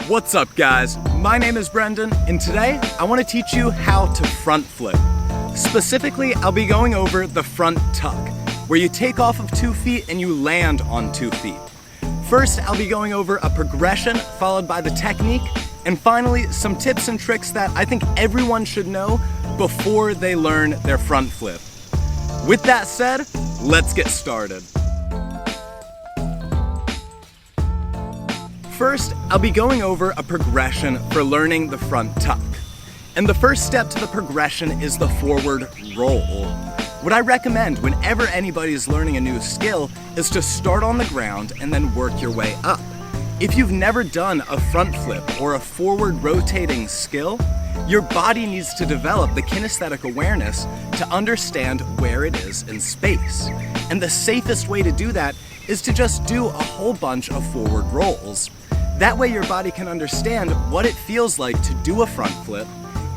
What's up guys? My name is Brendan and today I want to teach you how to front flip. Specifically, I'll be going over the front tuck, where you take off of 2 feet and you land on 2 feet. First, I'll be going over a progression followed by the technique, and finally some tips and tricks that I think everyone should know before they learn their front flip. With that said, let's get started. First, I'll be going over a progression for learning the front tuck. And the first step to the progression is the forward roll. What I recommend whenever anybody's learning a new skill is to start on the ground and then work your way up. If you've never done a front flip or a forward rotating skill, your body needs to develop the kinesthetic awareness to understand where it is in space. And the safest way to do that is to just do a whole bunch of forward rolls. That way your body can understand what it feels like to do a front flip,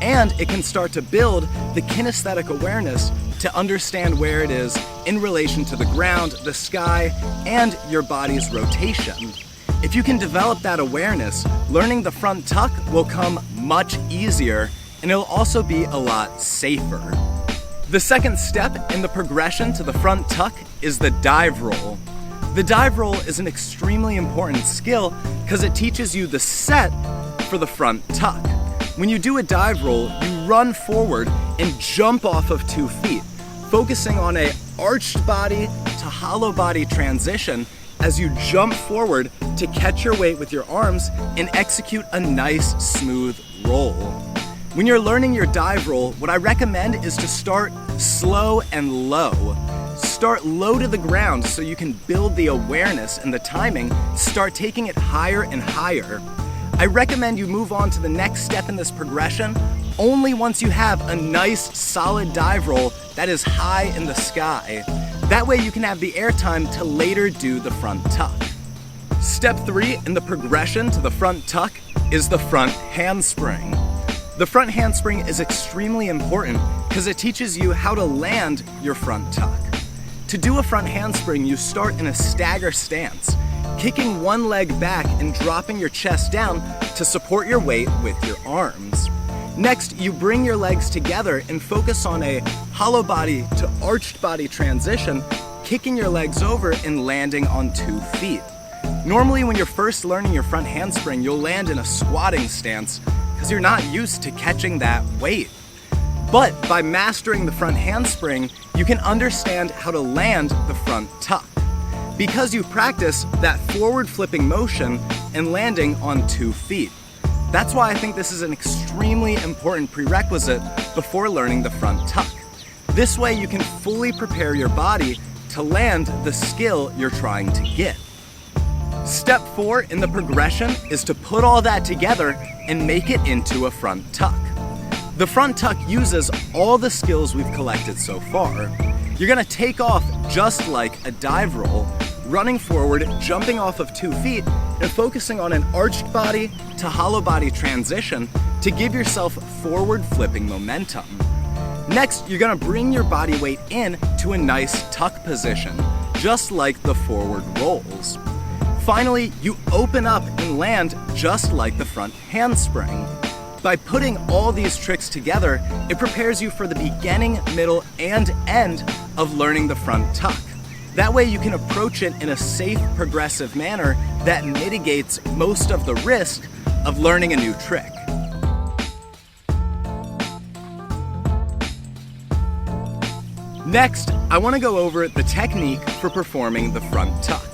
and it can start to build the kinesthetic awareness to understand where it is in relation to the ground, the sky, and your body's rotation. If you can develop that awareness, learning the front tuck will come much easier, and it'll also be a lot safer. The second step in the progression to the front tuck is the dive roll. The dive roll is an extremely important skill because it teaches you the set for the front tuck. When you do a dive roll, you run forward and jump off of 2 feet, focusing on a arched body to hollow body transition as you jump forward to catch your weight with your arms and execute a nice smooth roll. When you're learning your dive roll, what I recommend is to start slow and low. Start low to the ground so you can build the awareness and the timing, start taking it higher and higher. I recommend you move on to the next step in this progression only once you have a nice solid dive roll that is high in the sky. That way you can have the airtime to later do the front tuck. Step 3 in the progression to the front tuck is the front handspring. The front handspring is extremely important because it teaches you how to land your front tuck. To do a front handspring, you start in a stagger stance, kicking one leg back and dropping your chest down to support your weight with your arms. Next, you bring your legs together and focus on a hollow body to arched body transition, kicking your legs over and landing on 2 feet. Normally, when you're first learning your front handspring, you'll land in a squatting stance because you're not used to catching that weight. But by mastering the front handspring, you can understand how to land the front tuck, because you practice that forward flipping motion and landing on 2 feet. That's why I think this is an extremely important prerequisite before learning the front tuck. This way you can fully prepare your body to land the skill you're trying to get. Step 4 in the progression is to put all that together and make it into a front tuck. The front tuck uses all the skills we've collected so far. You're gonna take off just like a dive roll, running forward, jumping off of 2 feet, and focusing on an arched body to hollow body transition to give yourself forward flipping momentum. Next, you're gonna bring your body weight in to a nice tuck position, just like the forward rolls. Finally, you open up and land just like the front handspring. By putting all these tricks together, it prepares you for the beginning, middle, and end of learning the front tuck. That way you can approach it in a safe, progressive manner that mitigates most of the risk of learning a new trick. Next, I want to go over the technique for performing the front tuck.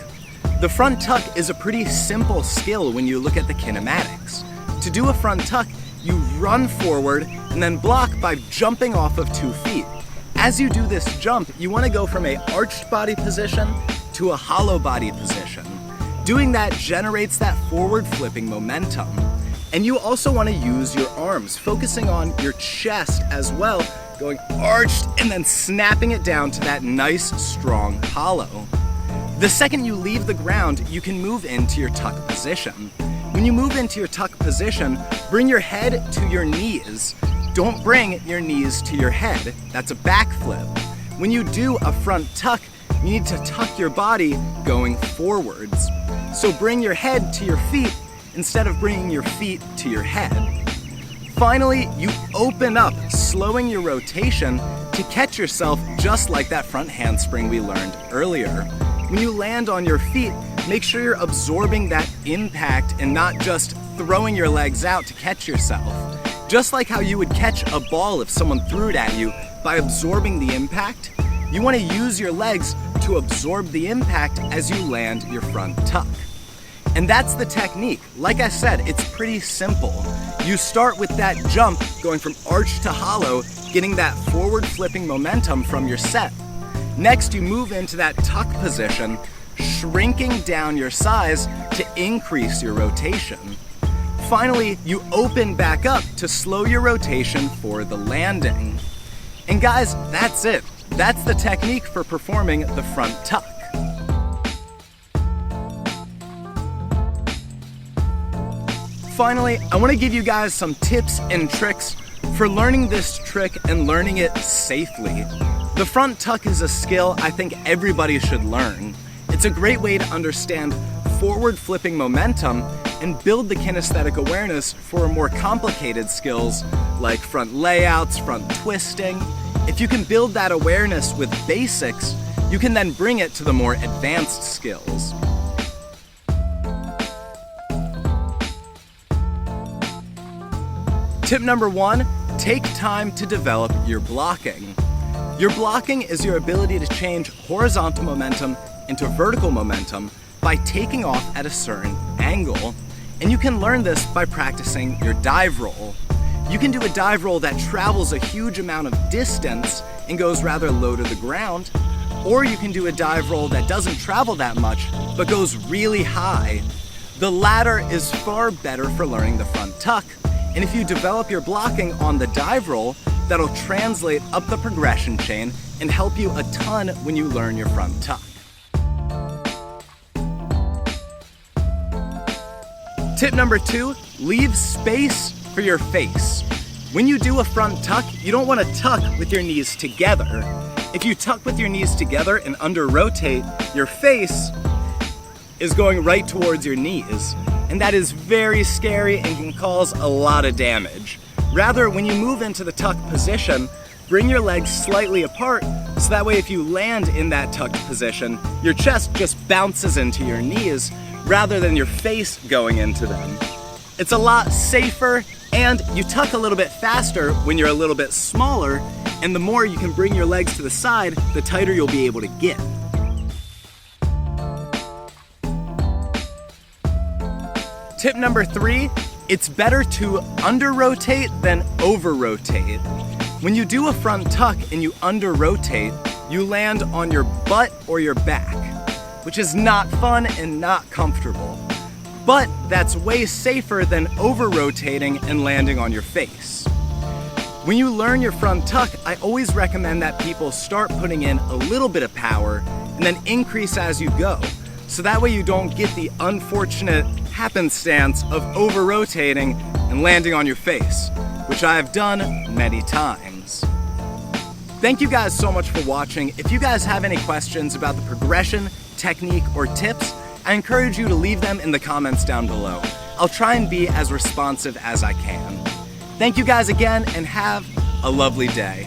The front tuck is a pretty simple skill when you look at the kinematics. To do a front tuck, you run forward and then block by jumping off of 2 feet. As you do this jump, you want to go from a arched body position to a hollow body position. Doing that generates that forward flipping momentum. And you also want to use your arms, focusing on your chest as well, going arched and then snapping it down to that nice, strong hollow. The second you leave the ground, you can move into your tuck position. When you move into your tuck position, bring your head to your knees. Don't bring your knees to your head. That's a back flip. When you do a front tuck, you need to tuck your body going forwards. So bring your head to your feet instead of bringing your feet to your head. Finally, you open up, slowing your rotation to catch yourself just like that front handspring we learned earlier. When you land on your feet, make sure you're absorbing that impact and not just throwing your legs out to catch yourself. Just like how you would catch a ball if someone threw it at you by absorbing the impact, you want to use your legs to absorb the impact as you land your front tuck. And that's the technique. Like I said, it's pretty simple. You start with that jump, going from arch to hollow, getting that forward flipping momentum from your set. Next, you move into that tuck position, shrinking down your size to increase your rotation. Finally, you open back up to slow your rotation for the landing. And guys, that's it. That's the technique for performing the front tuck. Finally, I want to give you guys some tips and tricks for learning this trick and learning it safely. The front tuck is a skill I think everybody should learn. It's a great way to understand forward flipping momentum and build the kinesthetic awareness for more complicated skills like front layouts, front twisting. If you can build that awareness with basics, you can then bring it to the more advanced skills. Tip number 1, take time to develop your blocking. Your blocking is your ability to change horizontal momentum into vertical momentum by taking off at a certain angle. And you can learn this by practicing your dive roll. You can do a dive roll that travels a huge amount of distance and goes rather low to the ground, or you can do a dive roll that doesn't travel that much but goes really high. The latter is far better for learning the front tuck. And if you develop your blocking on the dive roll, that'll translate up the progression chain and help you a ton when you learn your front tuck. Tip number 2, leave space for your face. When you do a front tuck, you don't want to tuck with your knees together. If you tuck with your knees together and under rotate, your face is going right towards your knees. And that is very scary and can cause a lot of damage. Rather, when you move into the tuck position, bring your legs slightly apart so that way if you land in that tucked position, your chest just bounces into your knees rather than your face going into them. It's a lot safer, and you tuck a little bit faster when you're a little bit smaller, and the more you can bring your legs to the side, the tighter you'll be able to get. Tip number 3, it's better to under-rotate than over-rotate. When you do a front tuck and you under-rotate, you land on your butt or your back, which is not fun and not comfortable. But that's way safer than over-rotating and landing on your face. When you learn your front tuck, I always recommend that people start putting in a little bit of power and then increase as you go. So that way you don't get the unfortunate happenstance of over-rotating and landing on your face, which I have done many times. Thank you guys so much for watching. If you guys have any questions about the progression, technique, or tips, I encourage you to leave them in the comments down below. I'll try and be as responsive as I can. Thank you guys again, and have a lovely day.